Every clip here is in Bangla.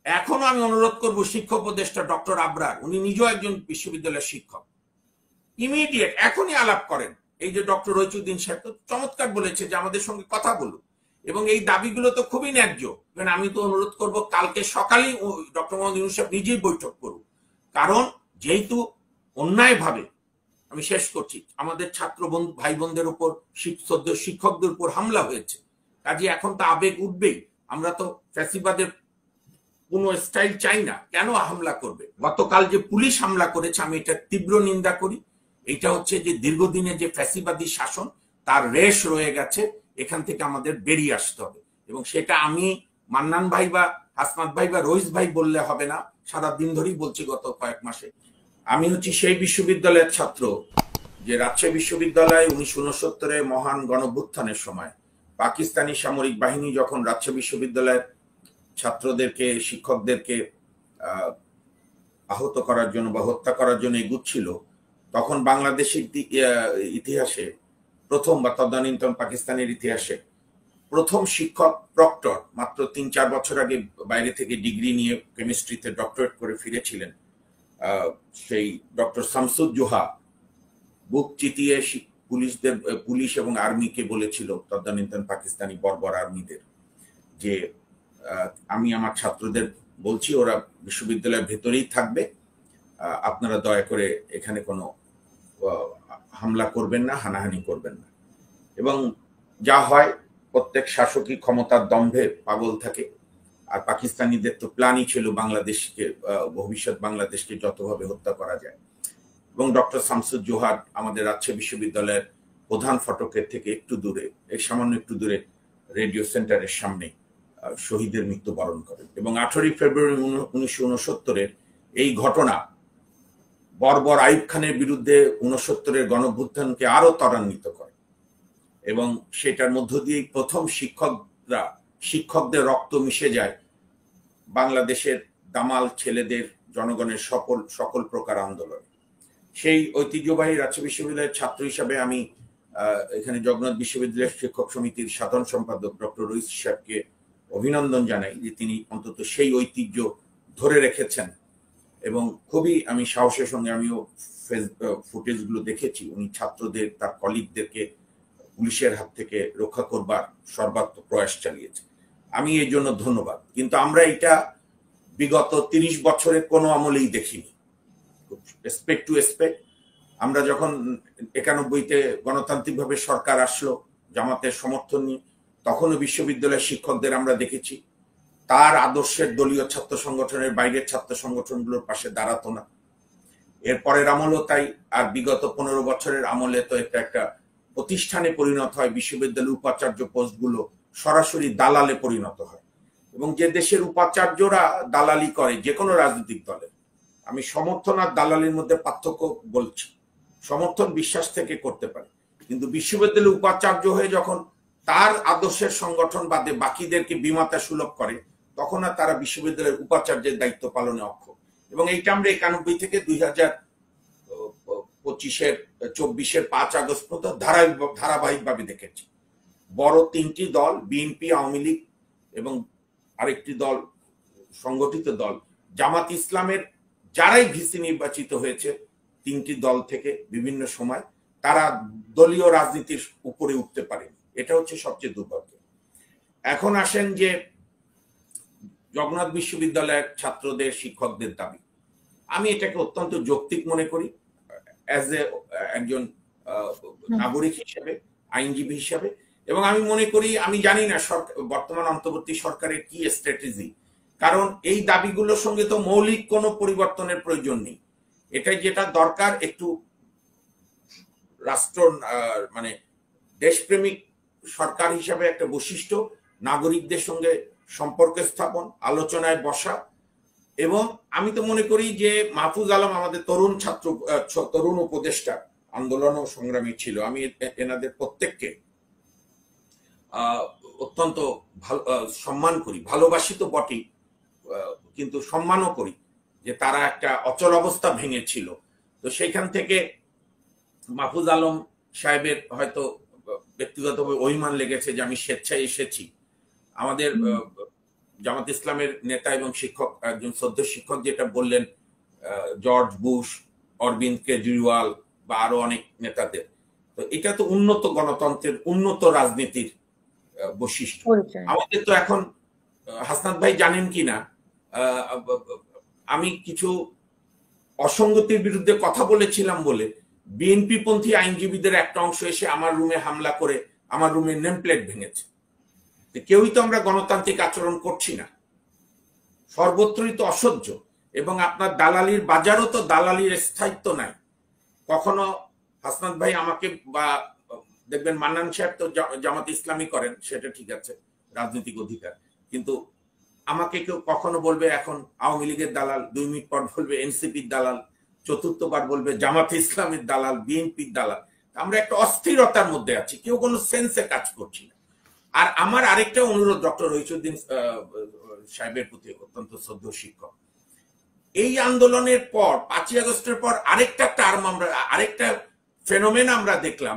এখনো আমি অনুরোধ করব শিক্ষা উপদেষ্টা ডক্টর আবরার, উনি নিজেও একজন বিশ্ববিদ্যালয়ের শিক্ষক, ইমিডিয়েট এখনই আলাপ করেন। এই যে ডক্টর রইচুদ্দিন সাহেব তো চমৎকার বলেছে যে আমাদের সঙ্গে কথা বলুন, এবং এই দাবিগুলো তো খুবই ন্যায্য। আমি তো অনুরোধ করব কালকে সকালেই ডক্টর মোহাম্মদ ইউনূস সাহেব নিজেই বৈঠক করুন, কারণ যেহেতু অন্যায় ভাবে, আমি শেষ করছি, আমাদের ছাত্র বন্ধু ভাই বোনদের উপর, শিক্ষকদের উপর হামলা হয়েছে, কাজে এখন তো আবেগ উঠবেই। আমরা তো ফ্যাসিবাদের কোন স্টাইল চাই না, কেন হামলা করবে? গতকাল যে পুলিশ হামলা করেছে আমি এটা তীব্র নিন্দা করি। এটা হচ্ছে যে দীর্ঘদিনের যে ফ্যাসিবাদী শাসন, তার রেশ রয়ে গেছে, এখান থেকে আমাদের বেরিয়ে আসতে হবে। এবং সেটা আমি মান্নান ভাই বা হাসনাত ভাই বা রইস ভাই বললে হবে না, সারা দিন ধরেই বলছি গত কয়েক মাসে। আমি হচ্ছি সেই বিশ্ববিদ্যালয়ের ছাত্র যে রাজশাহী বিশ্ববিদ্যালয়ে 1969 মহান গণঅভ্যুত্থানের সময় পাকিস্তানি সামরিক বাহিনী যখন রাজশাহী বিশ্ববিদ্যালয়ের ছাত্রদেরকে, শিক্ষকদেরকে আহত করার জন্য বা হত্যা করার জন্য এগুচ্ছিল, তখন বাংলাদেশের ইতিহাসে প্রথম, বা তদানীন্তন পাকিস্তানের ইতিহাসে প্রথম শিক্ষক প্রক্টর, মাত্র 3-4 বছর আগে বাইরে থেকে ডিগ্রি নিয়ে কেমিস্ট্রিতে ডক্টরেট করে ফিরেছিলেন, সেই ডক্টর শামসুজ্জোহা বুক চিতিয়ে পুলিশ এবং আর্মিকে বলেছিল, তদানীন্তন পাকিস্তানি বর্বর আর্মিদের, যে আমি আমার ছাত্রদের বলছি ওরা বিশ্ববিদ্যালয়ের ভেতরেই থাকবে, আপনারা দয়া করে এখানে কোনো হামলা করবেন না, হানাহানি করবেন না। এবং যা হয়, প্রত্যেক শাসকই ক্ষমতার দম্ভে পাগল থাকে, আর পাকিস্তানিদের তো প্ল্যানই ছিল বাংলাদেশকে, ভবিষ্যৎ বাংলাদেশকে যতভাবে হত্যা করা যায়। এবং ডক্টর শামসুজ্জোহা আমাদের রাজশাহী বিশ্ববিদ্যালয়ের প্রধান ফটকের থেকে একটু দূরে, সামান্য একটু দূরে রেডিও সেন্টারের সামনে শহীদের মৃত্যুবরণ করেন। এবং 18 ফেব্রুয়ারি 1969 এই ঘটনা বর্বর আইয়ুব খানের বিরুদ্ধে 69 গণঅভ্যুত্থানকে আরো ত্বরান্বিত করে, এবং সেটার মধ্য দিয়ে প্রথম শিক্ষকদের রক্ত মিশে যায় বাংলাদেশের দামাল ছেলেদের, জনগণের সকল প্রকার আন্দোলন। সেই ঐতিহ্যবাহী রাজশাহী বিশ্ববিদ্যালয়ের ছাত্র হিসাবে আমি এখানে জগন্নাথ বিশ্ববিদ্যালয়ের শিক্ষক সমিতির সাধারণ সম্পাদক ডক্টর রইস সাহেবকে অভিনন্দন জানাই যে তিনি অন্তত সেই ঐতিহ্য ধরে রেখেছেন। এবং খুবই আমি সাহসের সঙ্গে, আমিও ফুটেজগুলো দেখেছি, উনি ছাত্রদের, তার কলিগদেরকে পুলিশের হাত থেকে রক্ষা করবার সর্বাত্মক প্রয়াস চালিয়েছে, আমি এই জন্য ধন্যবাদ। কিন্তু আমরা এটা বিগত 30 বছরের কোনো আমলেই দেখিনি। রেসপেক্ট টু রেসপেক্ট, আমরা যখন 91-তে গণতান্ত্রিকভাবে সরকার আসলো জামাতের সমর্থন নিয়ে, তখনও বিশ্ববিদ্যালয়ের শিক্ষকদের আমরা দেখেছি তার আদর্শের দলীয় ছাত্র সংগঠনের বাইরের ছাত্র সংগঠনগুলোর পাশে দাঁড়াতো না। এরপরের আমলও তাই, আর বিগত 15 বছরের আমলে তো এটা একটা প্রতিষ্ঠানে পরিণত হয়, বিশ্ববিদ্যালয়ের উপাচার্য পোস্টগুলো সরাসরি দালালে পরিণত হয়। এবং যে দেশের উপাচার্যরা দালালি করে যে কোনো রাজনৈতিক দলের, আমি সমর্থন আর দালালির মধ্যে পার্থক্য বলছি, সমর্থন বিশ্বাস থেকে করতে পারে, কিন্তু বিশ্ববিদ্যালয়ের উপাচার্য হয়ে যখন তার আদর্শের সংগঠন বাদে বাকিদেরকে বিমাতা সুলভ করে, তখন আর তারা বিশ্ববিদ্যালয়ের উপাচার্যের দায়িত্ব পালনে অক্ষম। এবং এইটা আমরা 91 থেকে 2025-24 5 আগস্ট পর্যন্ত ধারাবাহিকভাবে দেখেছি। বড় 3টি দল, বিএনপি, আওয়ামী লীগ এবং আরেকটি দল, সংগঠিত দল জামাত ইসলামের, যারাই ভিসি নির্বাচিত হয়েছে 3টি দল থেকে বিভিন্ন সময়, তারা দলীয় রাজনীতির উপরে উঠতে পারেনি। এটা হচ্ছে সবচেয়ে দুর্ভাগ্য। এখন আসেন যে জগন্নাথ বিশ্ববিদ্যালয়ের ছাত্রদের, শিক্ষকদের দাবি, আমি এটাকে অত্যন্ত যৌক্তিক মনে করি, অ্যাজ একজন নাগরিক হিসেবে, আইনজীবী হিসেবে। এবং আমি মনে করি, আমি জানি না বর্তমান অন্তর্বর্তী সরকারের কি স্ট্র্যাটেজি, কারণ এই দাবিগুলোর সঙ্গে তো মৌলিক কোনো পরিবর্তনের প্রয়োজন নেই। এটাই যেটা দরকার, একটু রাষ্ট্র, মানে দেশপ্রেমিক সরকার হিসাবে একটা বৈশিষ্ট্য, নাগরিকদের সঙ্গে সম্পর্ক স্থাপন, আলোচনায় বসা। এবং আমি তো মনে করি যে মাহফুজ আলম আমাদের তরুণ উপদেষ্টা, আন্দোলন ও সংগ্রামী ছিল, আমি এনাদের প্রত্যেককে অত্যন্ত সম্মান করি, ভালোবাসি তো বটেই, কিন্তু সম্মানও করি যে তারা একটা অচল অবস্থা ভেঙেছিল। তো সেইখান থেকে মাহফুজ আলম সাহেবের হয়তো ব্যক্তিগতভাবে অভিমান লেগেছে যে আমি স্বেচ্ছায় এসেছি। আমাদের জামাত ইসলামের নেতা এবং শিক্ষক, একজন সদ্য শিক্ষক যেটা বললেন, জর্জ বুশ, অরবিন্দ কেজরিওয়াল বা আরো অনেক নেতাদের, তো এটা তো উন্নত গণতন্ত্রের, উন্নত রাজনীতির বৈশিষ্ট্য। আমাদের তো এখন, হাসনাত ভাই জানেন কিনা, আমি কিছু অসঙ্গতির বিরুদ্ধে কথা বলেছিলাম বলে বিএনপি পন্থী আইনজীবীদের একটা অংশ এসে আমার রুমে হামলা করে আমার রুমের নেম প্লেট ভেঙেছে। কেউই তো আমরা গণতান্ত্রিক আচরণ করছি না, সর্বত্রই তো অসহ্য। এবং আপনার দালালির বাজারও তো দালালির স্থায়িত্ব নাই। কখনো হাসনাত ভাই আমাকে, বা দেখবেন মান্নান সাহেব তো জামাত ইসলামী করেন, সেটা ঠিক আছে, রাজনৈতিক অধিকার, কিন্তু আমাকে কেউ কখনো বলবে এখন আওয়ামী লীগের দালাল, 2 মিনিট পর বলবে এনসিপির দালাল, চতুর্থবার বলবে জামাত ইসলামের দালাল, বিএনপির দালাল। আমরা একটা অস্থিরতার মধ্যে আছি, কেউ কোনো সেন্সে কাজ করছি না। আর আমার আরেকটা অনুরোধ ডক্টর রইচুদ্দিন সাহেবের প্রতি, অত্যন্ত শ্রদ্ধ শিক্ষক, এই আন্দোলনের পর 5ই আগস্টের পর আরেকটা টার্ম আমরা, আরেকটা ফেনোমেন আমরা দেখলাম,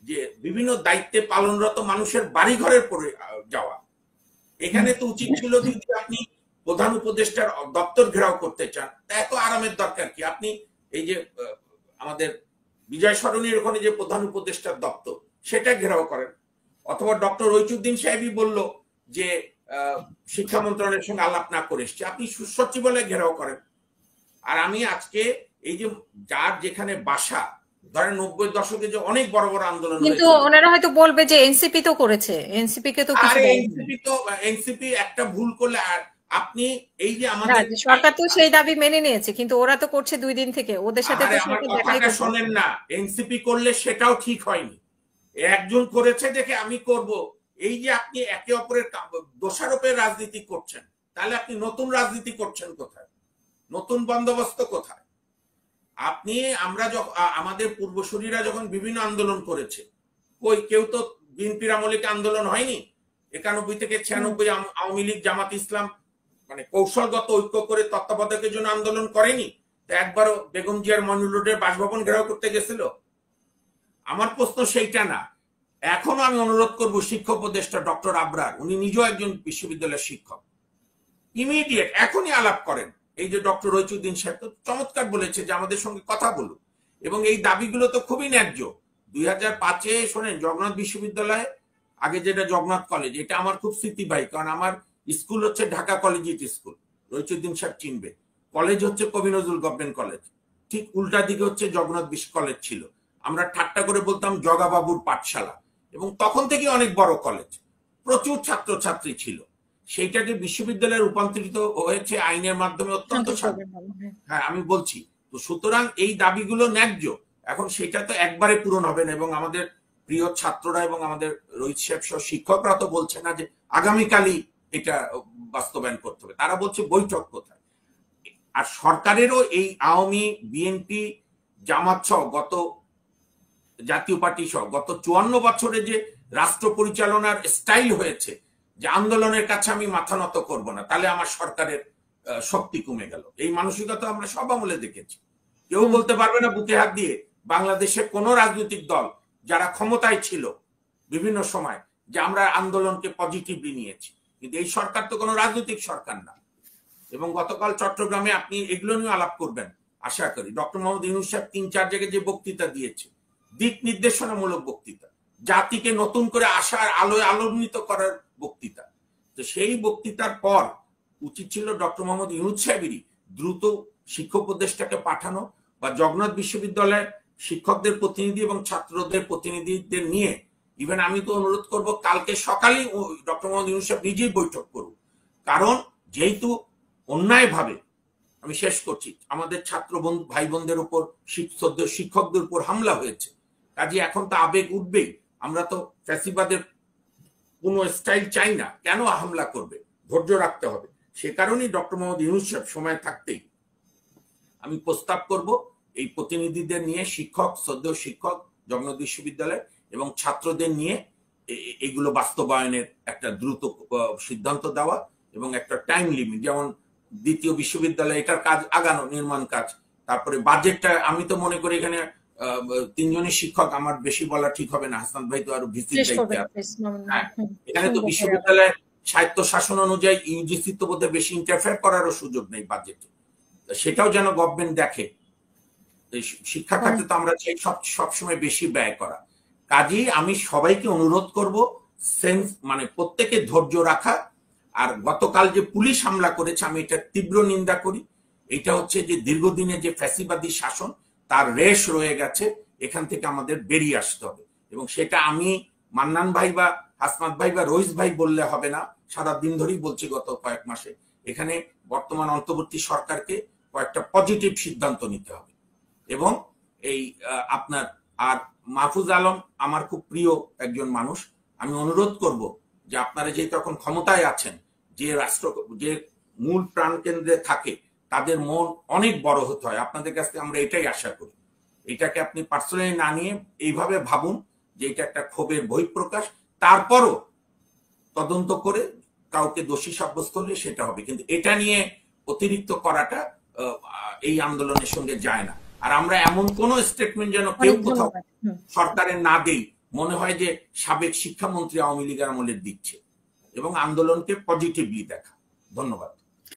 যে বিভিন্ন দায়িত্বে পালনরত মানুষের বাড়িঘরের পরে যাওয়া। এখানে তো উচিত ছিল, যদি আপনি প্রধান উপদেষ্টার দপ্তর ঘেরাও করতে চান, এত আরামের দরকার কি? আপনি এই যে আমাদের বিজয় সরণির ওখানে যে প্রধান উপদেষ্টার দপ্তর, সেটা ঘেরাও করেন। অথবা ডক্টর রইচুদ্দিন সাহেবই বলল যে শিক্ষা মন্ত্রণালয়ের সঙ্গে আলাপ না করে এসছে, আপনি সচিবালয় ঘেরাও করেন। আর আমি আজকে এই যে যার যেখানে বাসা, ধরেন 90-এর দশকে যে অনেক বড় বড় আন্দোলন, কিন্তু ওনারা হয়তো বলবে যে এনসিপি তো করেছে, এনসিপি কে তো কিছু এনসিপি একটা ভুল করলে, আর আপনি এই যে আমাদের সরকার তো সেই দাবি মেনে নিয়েছে, কিন্তু ওরা তো করছে 2 দিন থেকে, ওদের সাথে তো আমার কথাটা শোনেন না, এনসিপি করলে সেটাও ঠিক হয়নি। একজন করেছে দেখে আমি করব, এই যে আপনি একে অপরের দোষারোপের রাজনীতি করছেন, তাহলে আপনি নতুন রাজনীতি করছেন কোথায়? নতুন বন্দোবস্ত কোথায়? আপনি, আমরা যখন, আমাদের পূর্বসূরীরা যখন বিভিন্ন আন্দোলন করেছে, কই কেউ তো বিএনপির আমলে আন্দোলন হয়নি? 91 থেকে 96 আওয়ামী লীগ জামাত ইসলাম মানে কৌশলগত ঐক্য করে তত্ত্বাবধায়কের জন্য আন্দোলন করেনি? তো একবারও বেগম জিয়ার মনির রোডের বাসভবন ঘেরাও করতে গেছিল? আমার প্রশ্ন সেইটা না। এখনো আমি অনুরোধ করব শিক্ষা উপদেষ্টা ডক্টর আবরার, উনি নিজেও একজন বিশ্ববিদ্যালয়ের শিক্ষক, ইমিডিয়েট এখনই আলাপ করেন। এই যে ডক্টর রইচুদ্দিন সাহেব তো চমৎকার বলেছে যে আমাদের সঙ্গে কথা বলুন, এবং এই দাবিগুলো তো খুবই ন্যায্য। 2005-এ শোনেন, জগন্নাথ বিশ্ববিদ্যালয়ে, আগে যেটা জগন্নাথ কলেজ, এটা আমার খুব স্মৃতিবাহী, কারণ আমার স্কুল হচ্ছে ঢাকা কলেজিয়েট স্কুল, রইচুদ্দিন সাহেব চিনবে। কলেজ হচ্ছে কবি নজরুল গভর্নমেন্ট কলেজ, ঠিক উল্টা দিকে হচ্ছে জগন্নাথ বিশ্ব কলেজ ছিল। আমরা ঠাট্টা করে বলতাম জগাবাবুর পাঠশালা, এবং তখন থেকে অনেক বড় কলেজ, প্রচুর ছাত্রছাত্রী ছিল। সেইটাকে বিশ্ববিদ্যালয়ে রূপান্তরিত হয়েছে আইনের মাধ্যমে, অত্যন্ত। হ্যাঁ, আমি বলছি তো, সুতরাং এই দাবিগুলো ন্যায্য। এখন সেটা তো একবারে পূরণ হবে না, এবং আমাদের প্রিয় ছাত্ররা এবং আমাদের রোহিত সাহেব সহ শিক্ষকরা তো বলছে না যে আগামীকালই এটা বাস্তবায়ন করতে হবে, তারা বলছে বৈঠক কোথায়। আর সরকারেরও এই আওয়ামী, বিএনপি, জামাত সহ, গত জাতীয় পার্টি সহ গত 54 বছরে যে রাষ্ট্র পরিচালনার স্টাইল হয়েছে, যে আন্দোলনের কাছে আমি মাথা নত করব না, তাহলে আমার সরকারের শক্তি কমে গেল, এই মানসিকতা আমরা সব আমলে দেখেছি। কেউ বলতে পারবে না বুকে হাত দিয়ে বাংলাদেশের কোন রাজনৈতিক দল যারা ক্ষমতায় ছিল বিভিন্ন সময়, যে আমরা আন্দোলনকে পজিটিভলি নিয়েছি। কিন্তু এই সরকার তো কোনো রাজনৈতিক সরকার না। এবং গতকাল চট্টগ্রামে আপনি এগুলো নিয়ে আলাপ করবেন আশা করি। ডক্টর মোহাম্মদ ইউনূস সাহেব 3-4 জায়গায় যে বক্তৃতা দিয়েছে, দিক নির্দেশনামূলক বক্তৃতা, জাতিকে নতুন করে আশার আলোয় আলোড়িত করার বক্তৃতা, তো সেই বক্তৃতার পর উচিত ছিল ডক্টর মোহাম্মদ ইউনূস সাহেবেরই দ্রুত শিক্ষা উপদেষ্টাকে পাঠানো, বা জগন্নাথ বিশ্ববিদ্যালয়ের শিক্ষকদের প্রতিনিধি এবং ছাত্রদের প্রতিনিধিদের নিয়ে, ইভেন আমি তো অনুরোধ করব কালকে সকালেই ডক্টর মোহাম্মদ ইউনূস সাহেব নিজেই বৈঠক করুন। কারণ যেহেতু অন্যায়ভাবে, আমি শেষ করছি, আমাদের ছাত্র বন্ধু ভাই বোনদের উপর, শিক্ষকদের উপর হামলা হয়েছে, কাজে এখন তো আবেগ উঠবেই। আমরা তো ফ্যাসিবাদের কোন স্টাইল চাই না, কেন হামলা করবে? ধৈর্য রাখতে হবে। সে কারণেই ডক্টর মোহাম্মদ ইউনূস সাহেব সময় থাকতেই আমি প্রস্তাব করব এই প্রতিনিধিদের নিয়ে, শিক্ষক, সদ্য শিক্ষক, জগন্নাথ বিশ্ববিদ্যালয় এবং ছাত্রদের নিয়ে এগুলো বাস্তবায়নের একটা দ্রুত সিদ্ধান্ত দেওয়া, এবং একটা টাইম লিমিট, যেমন দ্বিতীয় বিশ্ববিদ্যালয়, এটার কাজ আগানো, নির্মাণ কাজ, তারপরে বাজেটটা। আমি তো মনে করি এখানে 3 জনের শিক্ষক, আমার বেশি বলা ঠিক হবে না, হাসান ভাই তো আরো ভিসির দায়িত্বে আছে। হ্যাঁ, এখানে তো বিশ্ববিদ্যালয়ের স্বায়ত্তশাসন অনুযায়ী ইউজিসি তো বোধহয় বেশি ইন্টারফেয়ার করারও সুযোগ নেই বাজেটে, সেটাও যেন গভর্নমেন্ট দেখে। শিক্ষা খাতে তো আমরা চাই সবসময় বেশি ব্যয় করা। কাজেই আমি সবাইকে অনুরোধ করব সেন্স মানে প্রত্যেকে ধৈর্য রাখা। আর গতকাল যে পুলিশ হামলা করেছে আমি এটা তীব্র নিন্দা করি। এটা হচ্ছে যে দীর্ঘদিনের যে ফ্যাসিবাদী শাসন তার রেশ রয়ে গেছে, এখান থেকে আমাদের বেরিয়ে আসতে হবে। এবং সেটা আমি মান্নান ভাই বা হাসনাত ভাই বা রইস ভাই বললে হবে না, সারা দিন ধরেই বলছি গত কয়েক মাসে। এখানে বর্তমান অন্তর্বর্তী সরকারকে কয়েকটা পজিটিভ সিদ্ধান্ত নিতে হবে। এবং এই আপনার আর মাহফুজ আলম আমার খুব প্রিয় একজন মানুষ, আমি অনুরোধ করব যে আপনারা যেহেতু এখন ক্ষমতায় আছেন, যে মূল প্রাণ কেন্দ্রে থাকে তাদের মন অনেক বড় হতে হয়, আপনাদের কাছ থেকে আমরা এটাই আশা করি। এটাকে আপনি পার্সোনালি না নিয়ে এইভাবে ভাবুন যে এটা একটা ক্ষোভের বহিঃপ্রকাশ, তারপরও তদন্ত করে কাউকে দোষী সাব্যস্ত হলে সেটা হবে, কিন্তু এটা নিয়ে অতিরিক্ত করাটা এই আন্দোলনের সঙ্গে যায় না। আর আমরা এমন কোন স্টেটমেন্ট যেন কেউ কোথাও সরকারের না দেই মনে হয় যে সাবেক শিক্ষামন্ত্রী আওয়ামী লীগের আমলের দিচ্ছে, এবং আন্দোলনকে পজিটিভলি দেখা। ধন্যবাদ।